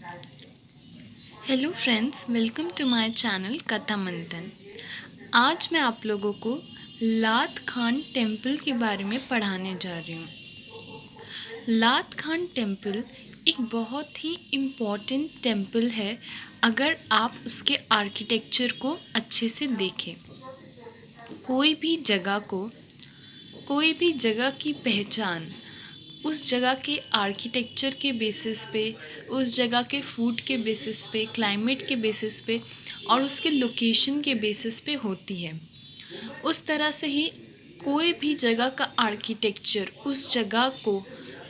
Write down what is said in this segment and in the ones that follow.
Hello friends, welcome to my channel Katha Manthan. आज मैं आप लोगों को लात खान टेम्पल के बारे में पढ़ाने जा रही हूँ। लात खान टेम्पल एक बहुत ही इम्पॉर्टेंट टेम्पल है अगर आप उसके आर्किटेक्चर को अच्छे से देखें। कोई भी जगह को, कोई भी जगह की पहचान उस जगह के आर्किटेक्चर के बेसिस पे, उस जगह के फूड के बेसिस पे, क्लाइमेट के बेसिस पे और उसके लोकेशन के बेसिस पे होती है। उस तरह से ही कोई भी जगह का आर्किटेक्चर उस जगह को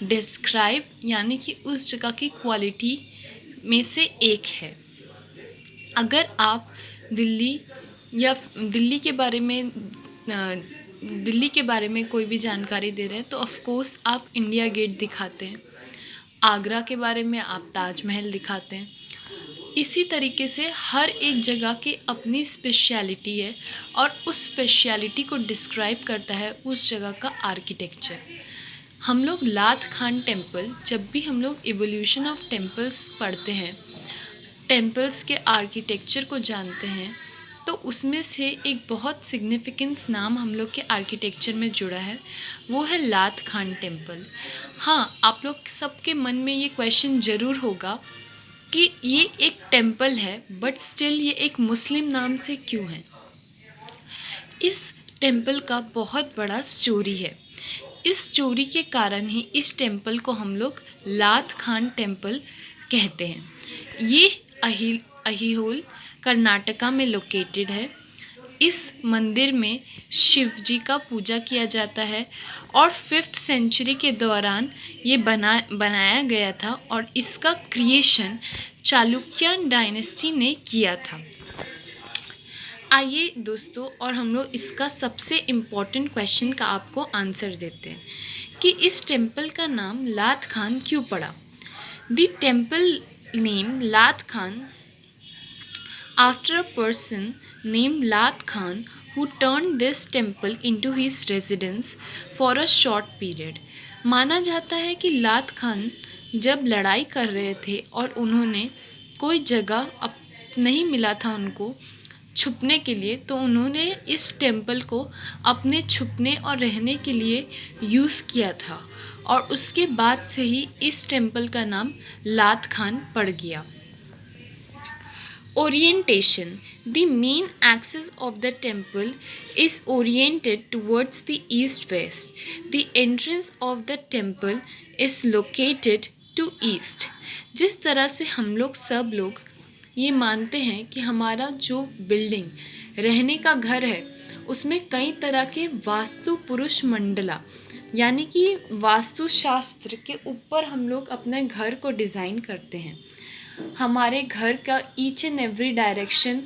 डिस्क्राइब यानी कि उस जगह की क्वालिटी में से एक है। अगर आप दिल्ली या दिल्ली के बारे में दिल्ली के बारे में कोई भी जानकारी दे रहे हैं तो ऑफ़ कोर्स आप इंडिया गेट दिखाते हैं। आगरा के बारे में आप ताजमहल दिखाते हैं। इसी तरीके से हर एक जगह की अपनी स्पेशलिटी है और उस स्पेशलिटी को डिस्क्राइब करता है उस जगह का आर्किटेक्चर। हम लोग लात खान टेम्पल, जब भी हम लोग इवोल्यूशन ऑफ टेम्पल्स पढ़ते हैं, टेम्पल्स के आर्किटेक्चर को जानते हैं, तो उसमें से एक बहुत सिग्निफिकेंस नाम हम लोग के आर्किटेक्चर में जुड़ा है, वो है लात खान टेम्पल। हाँ, आप लोग सबके मन में ये क्वेश्चन ज़रूर होगा कि ये एक टेम्पल है बट स्टिल ये एक मुस्लिम नाम से क्यों है। इस टेम्पल का बहुत बड़ा स्टोरी है। इस स्टोरी के कारण ही इस टेम्पल को हम लोग लात खान टेम्पल कहते हैं। ये अहिहोल कर्नाटका में लोकेटेड है। इस मंदिर में शिव जी का पूजा किया जाता है और 5th सेंचुरी के दौरान ये बनाया गया था और इसका क्रिएशन चालुक्यन डायनेस्टी ने किया था। आइए दोस्तों, और हम लोग इसका सबसे इम्पॉर्टेंट क्वेश्चन का आपको आंसर देते हैं कि इस टेम्पल का नाम लात खान क्यों पड़ा। द टेम्पल नेम लात Khan after a person named Lat Khan who turned this temple into his residence for a short period। माना जाता है कि लात खान जब लड़ाई कर रहे थे और उन्होंने कोई जगह नहीं मिला था उनको छुपने के लिए, तो उन्होंने इस टेम्पल को अपने छुपने और रहने के लिए यूज़ किया था और उसके बाद से ही इस टेम्पल का नाम लात खान पड़ गया। Orientation: the main axis of the temple is oriented towards the east-west. The entrance of the temple is located to east। जिस तरह से हम लोग सब लोग ये मानते हैं कि हमारा जो बिल्डिंग रहने का घर है उसमें कई तरह के वास्तु पुरुष मंडला यानी कि वास्तुशास्त्र के ऊपर हम लोग अपने घर को डिज़ाइन करते हैं। हमारे घर का ईच एंड एवरी डायरेक्शन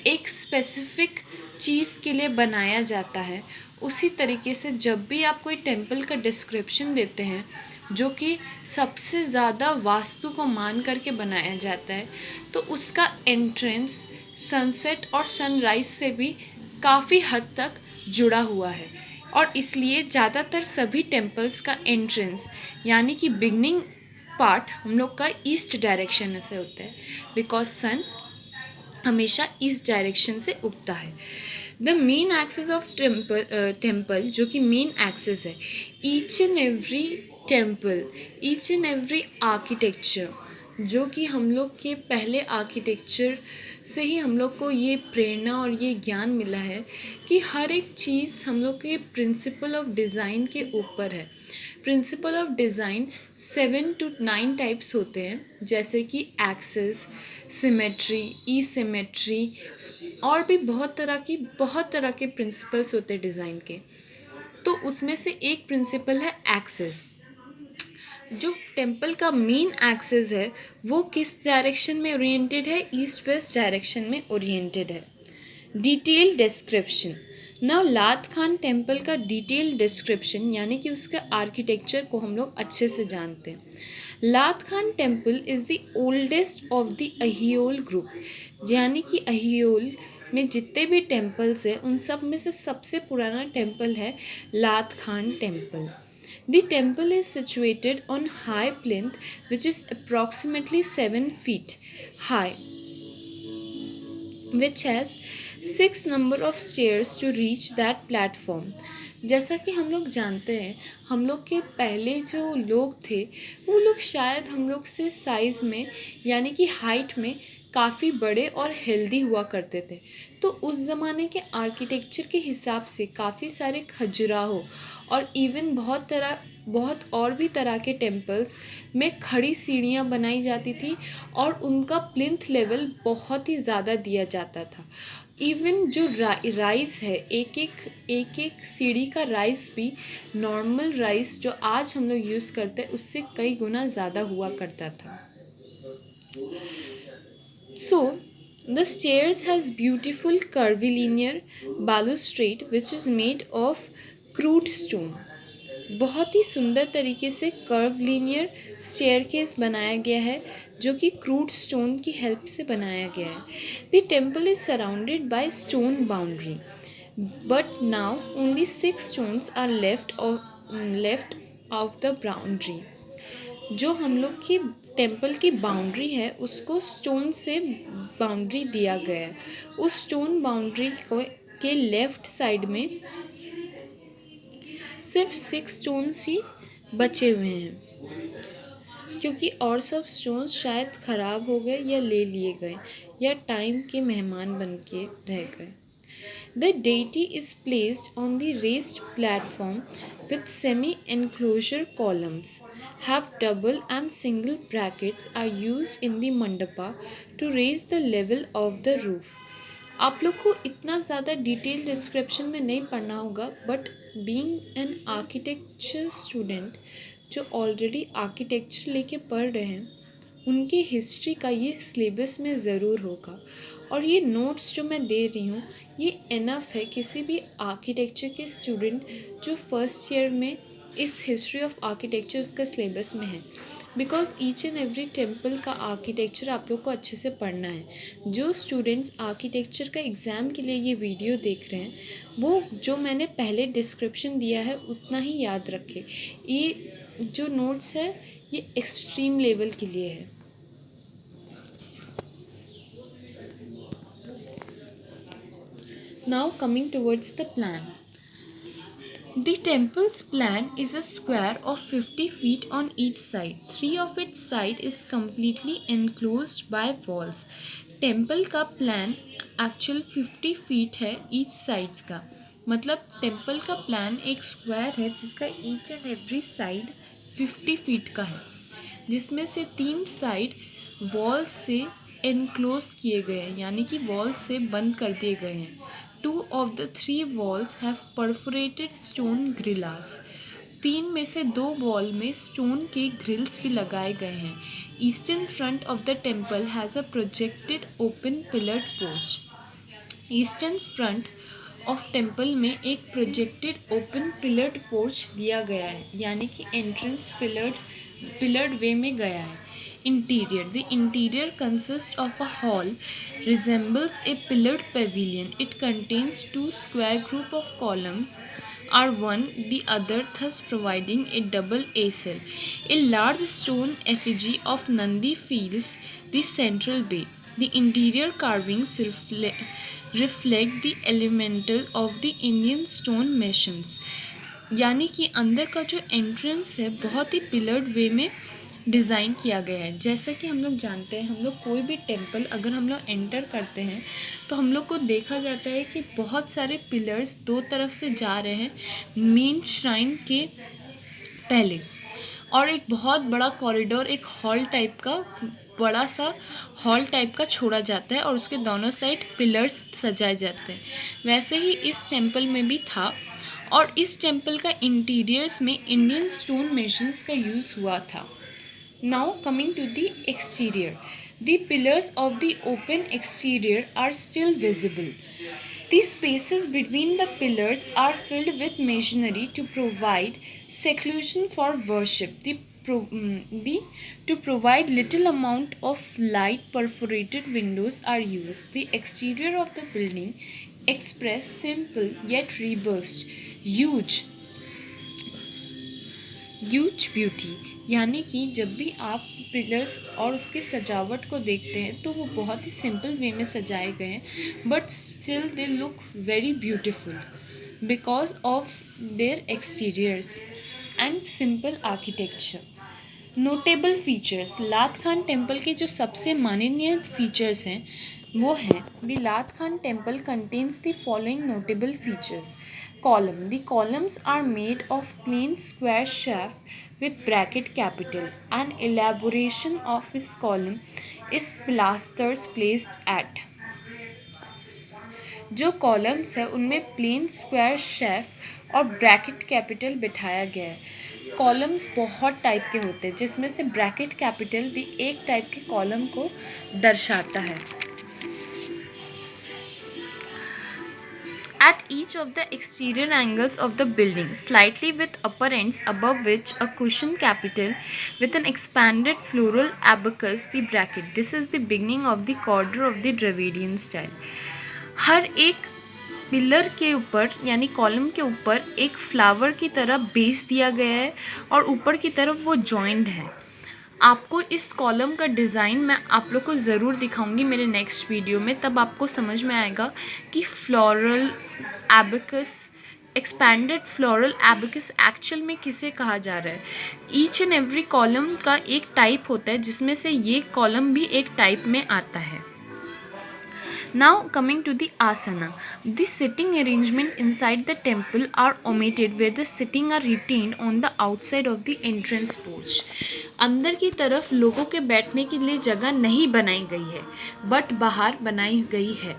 एक स्पेसिफिक चीज़ के लिए बनाया जाता है। उसी तरीके से जब भी आप कोई टेम्पल का डिस्क्रिप्शन देते हैं जो कि सबसे ज़्यादा वास्तु को मान करके बनाया जाता है, तो उसका एंट्रेंस सनसेट और सनराइज़ से भी काफ़ी हद तक जुड़ा हुआ है और इसलिए ज़्यादातर सभी टेम्पल्स का एंट्रेंस यानी कि बिगनिंग पार्ट हम लोग का ईस्ट डायरेक्शन से होता है, बिकॉज सन हमेशा ईस्ट डायरेक्शन से उगता है। The main axis of temple जो कि मेन एक्सिस है, each and every temple, each and every architecture जो कि हम लोग के पहले आर्किटेक्चर से ही हम लोग को ये प्रेरणा और ये ज्ञान मिला है कि हर एक चीज़ हम लोग के प्रिंसिपल ऑफ डिज़ाइन के ऊपर है। Principle of design 7 to 9 types होते हैं, जैसे कि एक्सिस, सिमेट्री, ई सिमेट्री और भी बहुत तरह के प्रिंसिपल्स होते हैं डिज़ाइन के। तो उसमें से एक प्रिंसिपल है एक्सिस। जो टेम्पल का मेन एक्सिस है वो किस डायरेक्शन में ओरिएंटेड है? ईस्ट वेस्ट डायरेक्शन में ओरिएंटेड है। Detail description. नाउ लात खान टेम्पल का डिटेल डिस्क्रिप्शन यानी कि उसका आर्किटेक्चर को हम लोग अच्छे से जानते हैं। Lad Khan temple is the oldest of the Aihole group, यानी कि अहियोल में जितने भी टेम्पल्स हैं उन सब में से सबसे पुराना टेम्पल है लात Khan temple. The temple is situated on high plinth which is approximately 7 feet high, which has 6 number of stairs to reach that platform. जैसा कि हम लोग जानते हैं, हम लोग के पहले जो लोग थे वो लोग शायद हम लोग से साइज़ में यानी कि हाइट में काफ़ी बड़े और हेल्दी हुआ करते थे। तो उस ज़माने के आर्किटेक्चर के हिसाब से काफ़ी सारे खजुराहो और इवन बहुत और भी तरह के टेम्पल्स में खड़ी सीढ़ियाँ बनाई जाती थी और उनका प्लिंथ लेवल बहुत ही ज़्यादा दिया जाता था। इवन जो राइस है, एक एक सीढ़ी का राइस भी नॉर्मल राइस जो आज हम लोग यूज़ करते हैं उससे कई गुना ज़्यादा हुआ करता था। So, the stairs has beautiful curvilinear balustrade which is made of crude stone. बहुत ही सुंदर तरीके से कर्वलिनियर स्टेयरकेस बनाया गया है जो कि क्रूड स्टोन की हेल्प से बनाया गया है। The temple is surrounded by stone boundary but now only 6 stones are left of the boundary. जो हम लोग की टेम्पल की बाउंड्री है उसको स्टोन से बाउंड्री दिया गया है। उस स्टोन बाउंड्री को के लेफ्ट साइड में सिर्फ 6 स्टोन्स ही बचे हुए हैं क्योंकि और सब स्टोन्स शायद ख़राब हो गए या ले लिए गए या टाइम के मेहमान बन के रह गए। The deity is placed on the raised platform with semi-enclosure columns. Have double and single brackets are used in the mandapa to raise the level of the roof. आप लोग को इतना ज़्यादा डिटेल डिस्क्रिप्शन में नहीं पढ़ना होगा but being an architecture student जो ऑलरेडी आर्किटेक्चर लेके पढ़ रहे हैं उनकी हिस्ट्री का ये सिलेबस में ज़रूर होगा और ये नोट्स जो मैं दे रही हूँ ये इनफ है किसी भी आर्किटेक्चर के स्टूडेंट जो फर्स्ट ईयर में इस हिस्ट्री ऑफ आर्किटेक्चर उसका सिलेबस में है because each and every temple का आर्किटेक्चर आप लोग को अच्छे से पढ़ना है। जो स्टूडेंट्स आर्किटेक्चर का एग्ज़ाम के लिए ये वीडियो देख रहे हैं वो जो मैंने पहले डिस्क्रिप्शन दिया है उतना ही याद रखें। ये जो नोट्स है ये एक्सट्रीम लेवल के लिए है। Now coming towards the plan. The temple's plan is a square of 50 feet on each side. 3 of its side is completely enclosed by walls. Temple का प्लान एक्चुअल 50 फीट है each sides का, मतलब temple का plan एक square है जिसका each and every side 50 feet का है जिसमें से 3 साइड वॉल से एनक्लोज किए गए हैं यानी कि वॉल से बंद कर दिए गए हैं। 2 of the 3 walls have perforated stone grillas. 3 में से 2 वॉल में स्टोन के ग्रिल्स भी लगाए गए हैं। Eastern front of the temple has a projected open pillared porch. Eastern front of temple में एक प्रोजेक्टेड ओपन पिलर्ड पोर्च दिया गया है यानी कि एंट्रेंस पिलर्ड वे में गया है। Interior. The interior consists of a hall, resembles a pillared pavilion. It contains 2 square group of columns are one the other, thus providing a double aisle. A large stone effigy of Nandi fills the central bay. The interior carvings reflect the elemental of the Indian stone masons. यानी कि अंदर का जो entrance है बहुत ही pillared वे में design किया गया है। जैसा कि हम लोग जानते हैं हम लोग कोई भी टेम्पल अगर हम लोग एंटर करते हैं तो हम लोग को देखा जाता है कि बहुत सारे पिलर्स 2 तरफ से जा रहे हैं मेन श्राइन के पहले और एक बहुत बड़ा कॉरिडोर एक बड़ा सा हॉल टाइप का छोड़ा जाता है और उसके दोनों साइड पिलर्स सजाए जाते हैं। वैसे ही इस टेम्पल में भी था और इस टेम्पल का इंटीरियर्स में इंडियन स्टोन मेशंस का यूज़ हुआ था। Now coming to the exterior. The pillars of the open exterior are still visible. The spaces between the pillars are filled with masonry to provide seclusion for worship. To provide little amount of light, perforated windows are used. The exterior of the building express simple yet robust, huge huge beauty, यानी कि जब भी आप pillars और उसके सजावट को देखते हैं तो वो बहुत ही सिंपल वे में सजाए गए हैं, but still they look very beautiful because of their exteriors and simple architecture. Notable features, लात खान टेम्पल के जो सबसे माननीय फीचर्स हैं वो हैं, the Lad Khan temple contains the following notable features. Column, the columns are made of plain square shaft with bracket capital. An elaboration of his column is pilasters placed at, जो columns है उनमें प्लेन स्क्वायर शेफ और bracket capital बिठाया गया है। Columns बहुत type के होते हैं जिसमें से ब्रैकेट कैपिटल भी एक टाइप के कॉलम को दर्शाता है। At each of the exterior angles of the building, slightly with upper ends above which a cushion capital with an expanded floral abacus, the bracket. This is the beginning of the corridor of the Dravidian style. हर एक pillar के ऊपर यानी column के ऊपर एक flower की तरह base दिया गया है और ऊपर की तरफ वो जॉइंड है। आपको इस कॉलम का डिज़ाइन मैं आप लोग को ज़रूर दिखाऊंगी मेरे नेक्स्ट वीडियो में, तब आपको समझ में आएगा कि floral abacus, expanded floral abacus actual में किसे कहा जा रहा है। ईच एंड एवरी कॉलम का एक टाइप होता है जिसमें से ये कॉलम भी एक टाइप में आता है। Now coming to the asana, the sitting arrangement inside the temple are omitted where the sitting are retained on the outside of the entrance porch. अंदर की तरफ लोगों के बैठने के लिए जगह नहीं बनाई गई है बट बाहर बनाई गई है।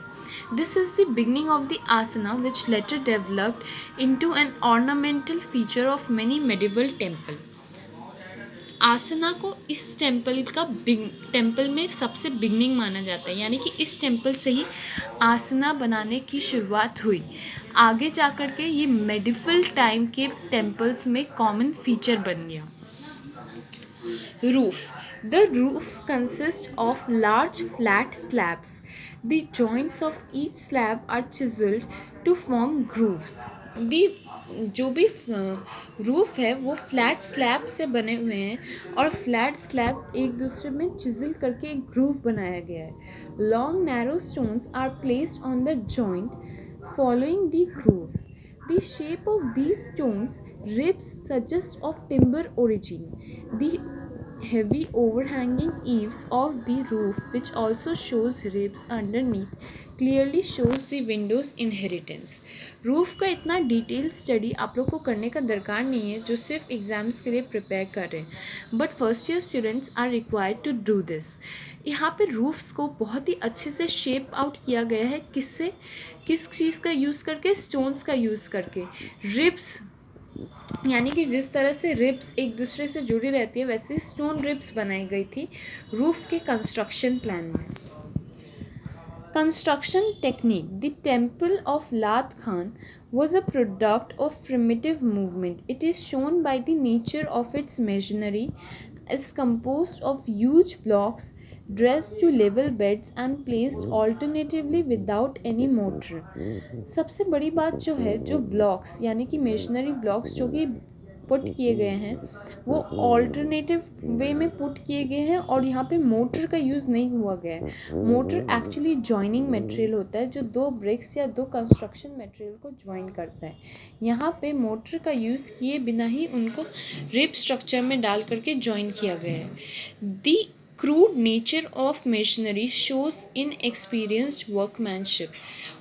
This is the beginning of the asana which later developed into an ornamental feature of many medieval temples. आसना को इस टेम्पल में सबसे बिगनिंग माना जाता है, यानी कि इस टेम्पल से ही आसना बनाने की शुरुआत हुई। आगे जाकर के ये मेडिवल टाइम के टेम्पल्स में कॉमन फीचर बन गया। Roof. The roof consists of large flat slabs. The joints of each slab are chiseled to form grooves. जो भी रूफ है वो फ्लैट स्लैब से बने हुए हैं और फ्लैट स्लैब एक दूसरे में चिजल करके एक ग्रूव बनाया गया है। Long narrow stones are placed on the joint following the grooves. The shape of these stones ribs suggest of timber origin. The heavy overhanging eaves of the roof, which also shows ribs underneath, clearly shows the windows inheritance. Roof का इतना detail study आप लोग को करने का दरकार नहीं है जो सिर्फ एग्ज़ाम्स के लिए प्रिपेयर कर रहे हैं, but first year students are required to do this. यहाँ पे रूफ्स को बहुत ही अच्छे से शेप आउट किया गया है, किससे, किस चीज़ का यूज़ करके, स्टोन्स का यूज़ करके। रिब्स यानी कि जिस तरह से रिब्स एक दूसरे से जुड़ी रहती है वैसे स्टोन रिब्स बनाई गई थी रूफ के कंस्ट्रक्शन प्लान में। Construction technique. The temple of Lat Khan was a product of primitive movement. It is shown by the nature of its masonry is composed of huge blocks dressed to level beds and placed alternatively without any mortar. सबसे बड़ी बात जो है, जो blocks यानी कि masonry blocks जो कि पुट किए गए हैं वो ऑल्टरनेटिव वे में पुट किए गए हैं और यहाँ पे मोटर का यूज़ नहीं हुआ गया है। मोटर एक्चुअली जॉइनिंग मटेरियल होता है जो दो ब्रिक्स या दो कंस्ट्रक्शन मटेरियल को ज्वाइन करता है। यहाँ पे मोटर का यूज़ किए बिना ही उनको रिब स्ट्रक्चर में डाल करके ज्वाइन किया गया है। The crude nature of masonry shows inexperienced workmanship.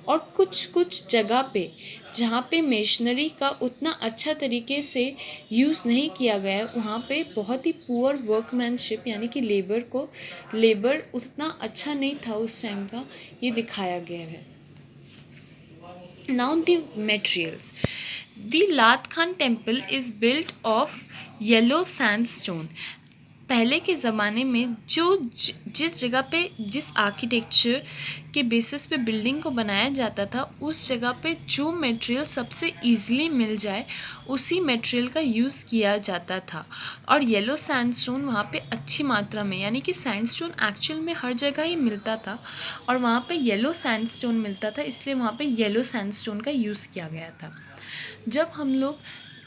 और कुछ जगह पे जहाँ पे मेशनरी का उतना अच्छा तरीके से यूज़ नहीं किया गया है वहाँ पे बहुत ही पुअर वर्कमैनशिप यानी कि लेबर उतना अच्छा नहीं था उस टाइम का, ये दिखाया गया है। Now the materials. The Lat Khan temple is built of yellow sandstone. पहले के ज़माने में जिस जगह पे जिस आर्किटेक्चर के बेसिस पे बिल्डिंग को बनाया जाता था उस जगह पे जो मटेरियल सबसे ईज़िली मिल जाए उसी मटेरियल का यूज़ किया जाता था। और येलो सैंडस्टोन वहाँ पे अच्छी मात्रा में, यानी कि सैंडस्टोन एक्चुअल में हर जगह ही मिलता था और वहाँ पे येलो सैंडस्टोन मिलता था, इसलिए वहाँ पे येलो सैंडस्टोन का यूज़ किया गया था। जब हम लोग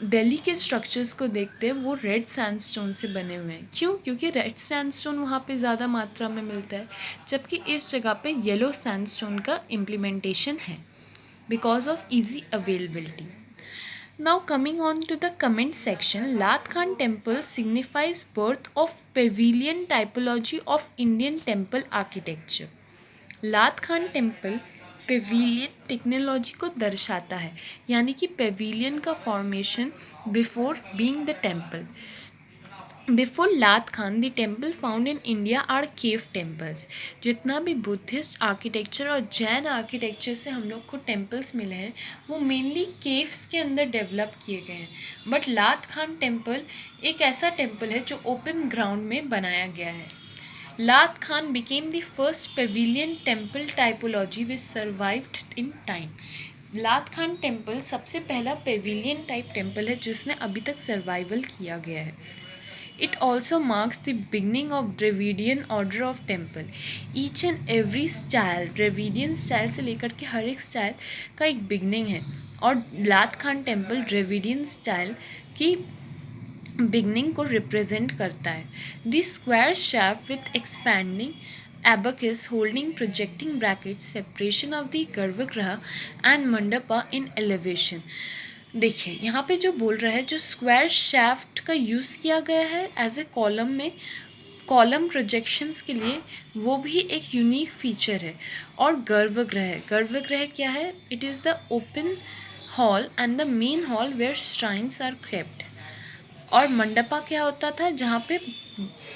दिल्ली के स्ट्रक्चर्स को देखते हैं वो रेड सैंडस्टोन से बने हुए हैं। क्यों? क्योंकि रेड सैंडस्टोन वहाँ पे ज़्यादा मात्रा में मिलता है, जबकि इस जगह पे येलो सैंडस्टोन का इम्प्लीमेंटेशन है because of easy availability. Now coming on to the comment section, Lat Khan temple signifies birth of pavilion typology of Indian temple architecture. लात खान टेम्पल पेविलियन टेक्नोलॉजी को दर्शाता है, यानी कि पेविलियन का formation before being the temple. Before Lad Khan the temple found in India are cave temples. जितना भी Buddhist architecture और जैन आर्किटेक्चर से हम लोग को टेम्पल्स मिले हैं वो मेनली केव्स के अंदर डेवलप किए गए हैं, बट लात खान टेम्पल एक ऐसा टेम्पल है जो ओपन ग्राउंड में बनाया गया है। Lat Khan became the first pavilion temple typology which survived in time. लात खान टेम्पल सबसे पहला पेविलियन टाइप टेम्पल है जिसने अभी तक सर्वाइवल किया गया है। It also marks the beginning of Dravidian order of temple. Each and every style, Dravidian style से लेकर के हर एक स्टाइल का एक बिगनिंग है, और लात खान टेम्पल ड्रेविडियन स्टाइल की बिगनिंग को रिप्रेजेंट करता है। The square shaft with expanding abacus holding projecting brackets, separation of the गर्भगृह and मंडपा in elevation। देखिए यहाँ पे जो बोल रहा है, जो स्क्वायर शैफ्ट का यूज़ किया गया है एज ए कॉलम में, कॉलम प्रोजेक्शंस के लिए, वो भी एक यूनिक फीचर है। और गर्भगृह, गर्भगृह क्या है? It is the open hall and the main hall where shrines are kept. और मंडपा क्या होता था? जहाँ पे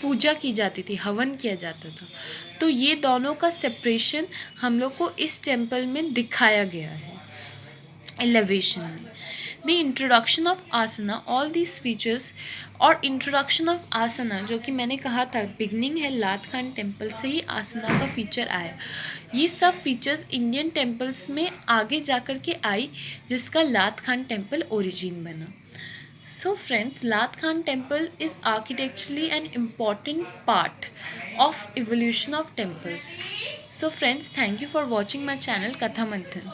पूजा की जाती थी, हवन किया जाता था। तो ये दोनों का सेपरेशन हम लोग को इस टेम्पल में दिखाया गया है एलिवेशन में। The introduction of asana, all these features, और इंट्रोडक्शन ऑफ आसना जो कि मैंने कहा था बिगनिंग है लात खान टेम्पल से ही आसना का फीचर आया। ये सब फीचर्स इंडियन टेम्पल्स में आगे जा कर के आई, जिसका लात खान टेम्पल ओरिजिन बना। So friends, Lat Khan temple is architecturally an important part of evolution of temples. So friends, thank you for watching my channel Katha Manthan.